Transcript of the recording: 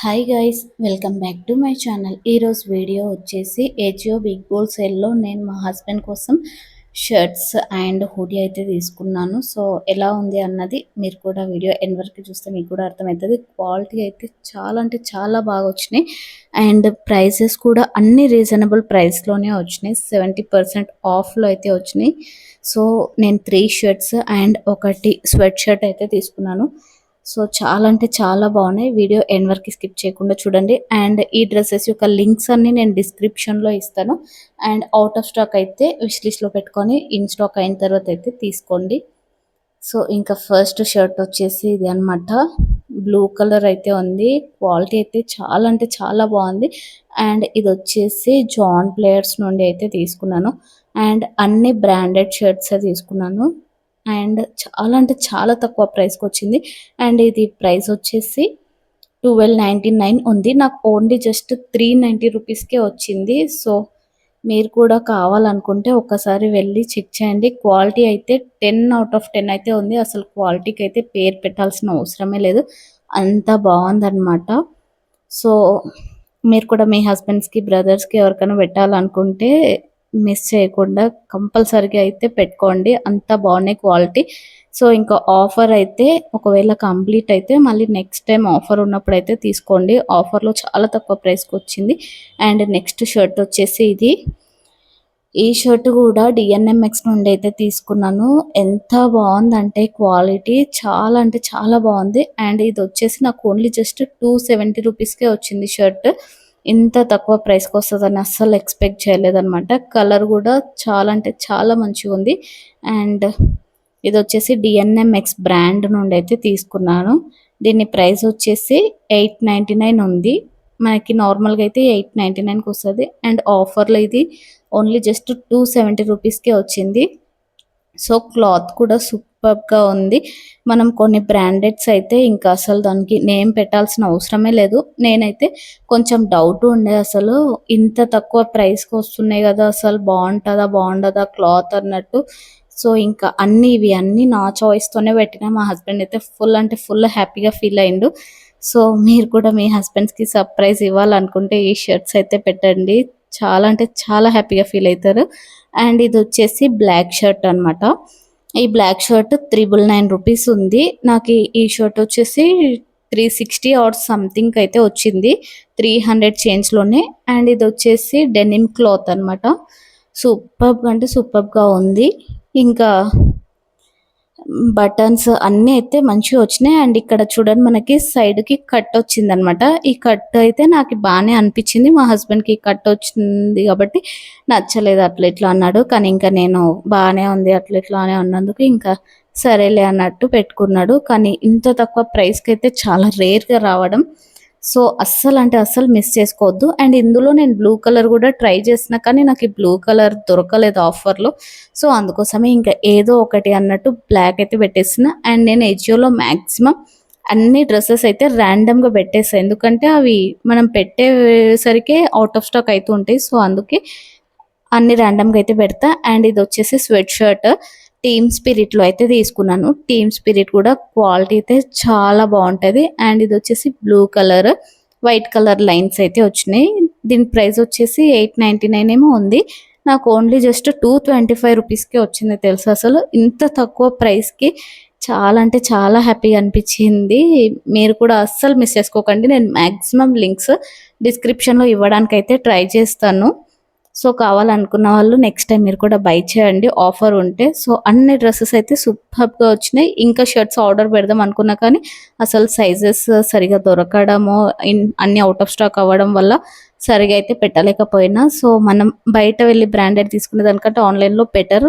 Hi guys, welcome back to my channel. ఈరోజు video వచ్చేసి Ajio big బోల్ సేల్లో నేను మా హస్బెండ్ కోసం షర్ట్స్ అండ్ హుడీ అయితే తీసుకున్నాను. సో ఎలా ఉంది అన్నది మీరు కూడా వీడియో ఎండ్ వరకు చూస్తే మీకు కూడా అర్థమవుతుంది. క్వాలిటీ అయితే చాలా అంటే చాలా బాగా వచ్చినాయి అండ్ ప్రైసెస్ కూడా అన్ని రీజనబుల్ ప్రైస్లోనే వచ్చినాయి. 70% ఆఫ్లో అయితే వచ్చినాయి. సో నేను 3 షర్ట్స్ అండ్ ఒకటి స్వెట్ షర్ట్ అయితే తీసుకున్నాను. సో చాలా అంటే చాలా బాగున్నాయి. వీడియో ఎండ్ వరకు స్కిప్ చేయకుండా చూడండి. అండ్ ఈ డ్రెస్సెస్ యొక్క లింక్స్ అన్ని నేను డిస్క్రిప్షన్లో ఇస్తాను. అండ్ అవుట్ ఆఫ్ స్టాక్ అయితే విష్ లిస్ట్లో పెట్టుకొని ఇన్ స్టాక్ అయిన తర్వాత అయితే తీసుకోండి. సో ఇంకా ఫస్ట్ షర్ట్ వచ్చేసి ఇది అనమాట. బ్లూ కలర్ అయితే ఉంది. క్వాలిటీ అయితే చాలా అంటే చాలా బాగుంది. అండ్ ఇది వచ్చేసి జాన్ ప్లేయర్స్ నుండి అయితే తీసుకున్నాను. అండ్ అన్ని బ్రాండెడ్ షర్ట్స్ తీసుకున్నాను. అండ్ చాలా అంటే చాలా తక్కువ ప్రైస్కి వచ్చింది. అండ్ ఇది ప్రైస్ వచ్చేసి 1299 ఉంది. నాకు ఓన్లీ జస్ట్ 390 రూపీస్కే వచ్చింది. సో మీరు కూడా కావాలనుకుంటే ఒక్కసారి వెళ్ళి చెక్ చేయండి. క్వాలిటీ అయితే 10/10 అయితే ఉంది. అసలు క్వాలిటీకి అయితే పేరు పెట్టాల్సిన అవసరమే లేదు, అంత బాగుందన్నమాట. సో మీరు కూడా మీ హస్బెండ్స్కి బ్రదర్స్కి ఎవరికైనా పెట్టాలనుకుంటే మిస్ చేయకుండా కంపల్సరీగా అయితే పెట్టుకోండి, అంత బాగున్నాయి క్వాలిటీ. సో ఇంకా ఆఫర్ అయితే ఒకవేళ కంప్లీట్ అయితే మళ్ళీ నెక్స్ట్ టైం ఆఫర్ ఉన్నప్పుడు అయితే తీసుకోండి. ఆఫర్లో చాలా తక్కువ ప్రైస్కి వచ్చింది. అండ్ నెక్స్ట్ షర్ట్ వచ్చేసి ఇది. ఈ షర్ట్ కూడా డిఎన్ఎంఎక్స్ నుండి అయితే తీసుకున్నాను. ఎంత బాగుందంటే క్వాలిటీ చాలా అంటే చాలా బాగుంది. అండ్ ఇది వచ్చేసి నాకు ఓన్లీ జస్ట్ 270 రూపీస్కే వచ్చింది షర్ట్. ఇంత తక్కువ ప్రైస్కి వస్తుందని అస్సలు ఎక్స్పెక్ట్ చేయలేదన్నమాట. కలర్ కూడా చాలా అంటే చాలా మంచిగా ఉంది. అండ్ ఇది వచ్చేసి డిఎన్ఎంఎక్స్ బ్రాండ్ నుండి అయితే తీసుకున్నాను. దీని ప్రైస్ వచ్చేసి 899 ఉంది. మనకి నార్మల్గా అయితే 899కి వస్తుంది. అండ్ ఆఫర్లో ఇది ఓన్లీ జస్ట్ 270 రూపీస్కే వచ్చింది. సో క్లాత్ కూడా సూపర్గా ఉంది. మనం కొన్ని బ్రాండెడ్స్ అయితే ఇంకా అసలు దానికి నేమ్ పెట్టాల్సిన అవసరమే లేదు. నేనైతే కొంచెం డౌట్ ఉండే, అసలు ఇంత తక్కువ ప్రైస్కి వస్తున్నాయి కదా, అసలు బాగుంటుందా క్లాత్ అన్నట్టు. సో ఇంకా ఇవి అన్నీ నా చాయిస్తోనే పెట్టినా. మా హస్బెండ్ అయితే ఫుల్ అంటే ఫుల్ హ్యాపీగా ఫీల్ అయిండు. సో మీరు కూడా మీ హస్బెండ్స్కి సర్ప్రైజ్ ఇవ్వాలనుకుంటే ఈ షర్ట్స్ అయితే పెట్టండి, చాలా అంటే చాలా హ్యాపీగా ఫీల్ అవుతారు. అండ్ ఇది వచ్చేసి బ్లాక్ షర్ట్ అనమాట. ఈ బ్లాక్ షర్ట్ 999 రూపీస్ ఉంది. నాకు ఈ షర్ట్ వచ్చేసి 360 ఆర్ సంథింగ్ అయితే వచ్చింది, 300 చేంజ్లోనే. అండ్ ఇది వచ్చేసి డెనిమ్ క్లాత్ అనమాట. సూపర్గా అంటే సూపర్గా ఉంది. ఇంకా బటన్స్ అన్నీ అయితే మంచిగా వచ్చినాయి. అండ్ ఇక్కడ చూడండి, మనకి సైడ్కి కట్ వచ్చింది అనమాట. ఈ కట్ అయితే నాకు బాగానే అనిపించింది. మా హస్బెండ్కి కట్ వచ్చింది కాబట్టి నచ్చలేదు, అట్లా ఇట్లా అన్నాడు. కానీ ఇంకా నేను బాగానే ఉంది అట్లా ఇట్లా అని అన్నందుకు ఇంకా సరేలే అన్నట్టు పెట్టుకున్నాడు. కానీ ఇంత తక్కువ ప్రైస్కి అయితే చాలా రేర్గా రావడం. సో అస్సలు అంటే అస్సలు మిస్ చేసుకోవద్దు. అండ్ ఇందులో నేను బ్లూ కలర్ కూడా ట్రై చేసిన, కానీ నాకు ఈ బ్లూ కలర్ దొరకలేదు ఆఫర్లో. సో అందుకోసమే ఇంకా ఏదో ఒకటి అన్నట్టు బ్లాక్ అయితే పెట్టేసిన. అండ్ నేను ఏజియోలో మ్యాక్సిమం అన్ని డ్రెస్సెస్ అయితే ర్యాండమ్గా పెట్టేస్తాను, ఎందుకంటే అవి మనం పెట్టేసరికి అవుట్ ఆఫ్ స్టాక్ అవుతూ ఉంటాయి. సో అందుకే అన్ని ర్యాండమ్గా అయితే పెడతా. అండ్ ఇది వచ్చేసి స్వెట్ షర్ట్ టీమ్ స్పిరిట్లో అయితే తీసుకున్నాను. టీమ్ స్పిరిట్ కూడా క్వాలిటీ అయితే చాలా బాగుంటుంది. అండ్ ఇది వచ్చేసి blue colour white colour lines అయితే వచ్చినాయి. దీని ప్రైస్ వచ్చేసి 899 ఏమో ఉంది. నాకు ఓన్లీ జస్ట్ 225 రూపీస్కే వచ్చింది. తెలుసు అసలు ఇంత తక్కువ ప్రైస్కి చాలా అంటే చాలా హ్యాపీగా అనిపించింది. మీరు కూడా అస్సలు మిస్ చేసుకోకండి. నేను మ్యాక్సిమం లింక్స్ డిస్క్రిప్షన్లో ఇవ్వడానికి అయితే ట్రై చేస్తాను. సో కావాలనుకున్న వాళ్ళు నెక్స్ట్ టైం మీరు కూడా బై చేయండి ఆఫర్ ఉంటే. సో అన్ని డ్రెస్సెస్ అయితే సూపర్గా వచ్చినాయి. ఇంకా షర్ట్స్ ఆర్డర్ పెడదాం అనుకున్నా కానీ అసలు సైజెస్ సరిగా దొరకడము, అన్ని అవుట్ ఆఫ్ స్టాక్ అవ్వడం వల్ల సరిగా అయితే పెట్టలేకపోయినా. సో మనం బయట వెళ్ళి బ్రాండెడ్ తీసుకునే దానికంటే ఆన్లైన్లో బెటర్.